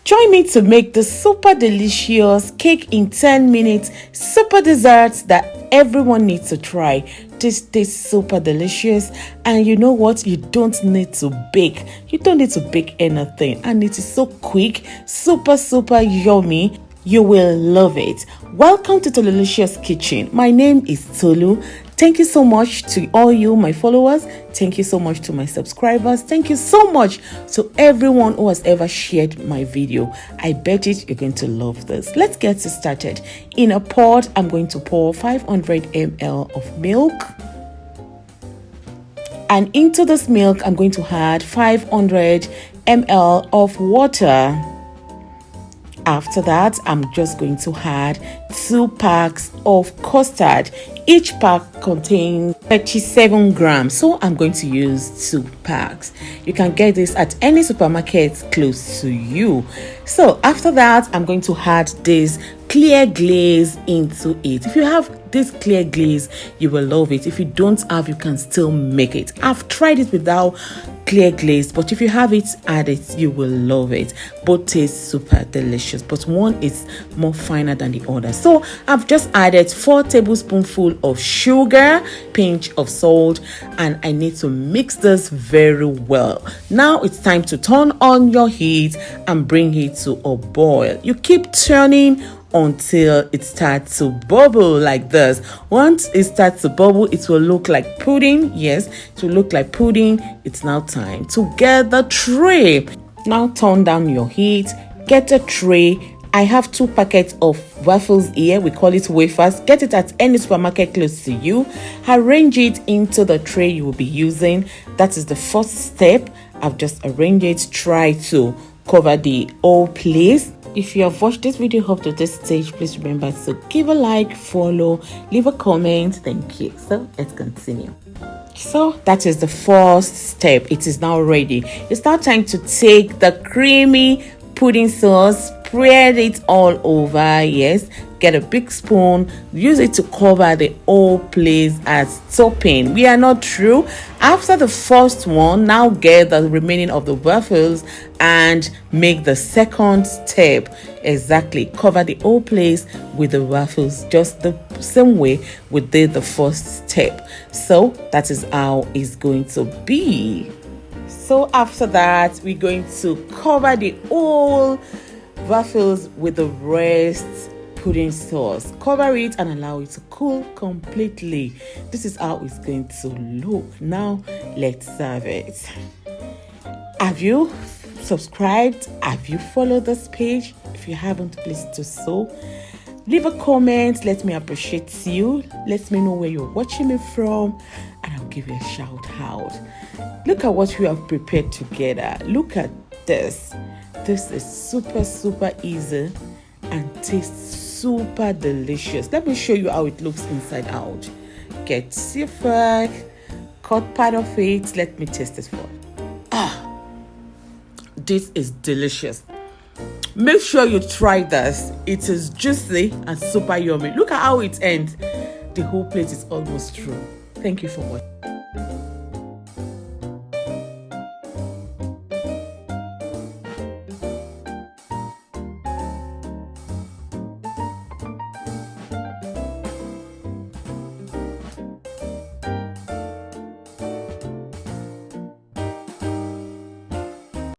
Join me to make the super delicious cake in 10 minutes super desserts that everyone needs to try. This tastes super delicious, and you know what? You don't need to bake. You don't need to bake anything, and it is so quick, super yummy. You will love it. Welcome to Delicious Kitchen. My name is Tolu. Thank you so much to all you, my followers. Thank you so much to my subscribers. Thank you so much to everyone who has ever shared my video. I bet you're going to love this. Let's get started. In a pot, I'm going to pour 500 ml of milk. And into this milk, I'm going to add 500 ml of water. After that, I'm just going to add 2 packs of custard. Each pack contains 37 grams, so I'm going to use 2 packs. You can get this at any supermarket close to you. So after that, I'm going to add this clear glaze into it. If you have this clear glaze, you will love it. If you don't have, you can still make it. I've tried it without clear glaze, but if you have it, add it. You will love it. Both taste super delicious, but one is more finer than the other. So I've just added 4 tablespoonfuls of sugar, pinch of salt, and I need to mix this very well. Now it's time to turn on your heat and bring it to a boil. You keep turning until it starts to bubble like this. Once it starts to bubble, it will look like pudding. Yes, it will look like pudding. It's now time to get the tray. Now turn down your heat, get a tray. I have 2 packets of waffles here. We call it wafers. Get it at any supermarket close to you. Arrange it into the tray you will be using. That is the first step. I've just arranged it. Try to cover the whole place. If you have watched this video up to this stage, please remember to give a like, follow, leave a comment. Thank you. So let's continue. So that is the first step. It is now ready. It's now time to take the creamy pudding sauce, spread it all over. Yes, get a big spoon, use it to cover the whole place as topping. We are not through. After the first one, now get the remaining of the waffles and make the second step. Exactly, cover the whole place with the waffles, just the same way we did the first step. So that is how it's going to be. So after that, we're going to cover the whole waffles with the rest pudding sauce. Cover it and allow it to cool completely. This is how it's going to look. Now let's serve it. Have you subscribed? Have you followed this page? If you haven't, please do so. Leave a comment. Let me appreciate you. Let me know where you're watching me from, and I'll give you a shout out. Look at what we have prepared together. Look at this. This is super easy and tastes super delicious. Let me show you how it looks inside out. Get your fork, cut part of it. Let me taste it for you. This is delicious. Make sure you try this. It is juicy and super yummy. Look at how it ends. The whole plate is almost through. Thank you for watching.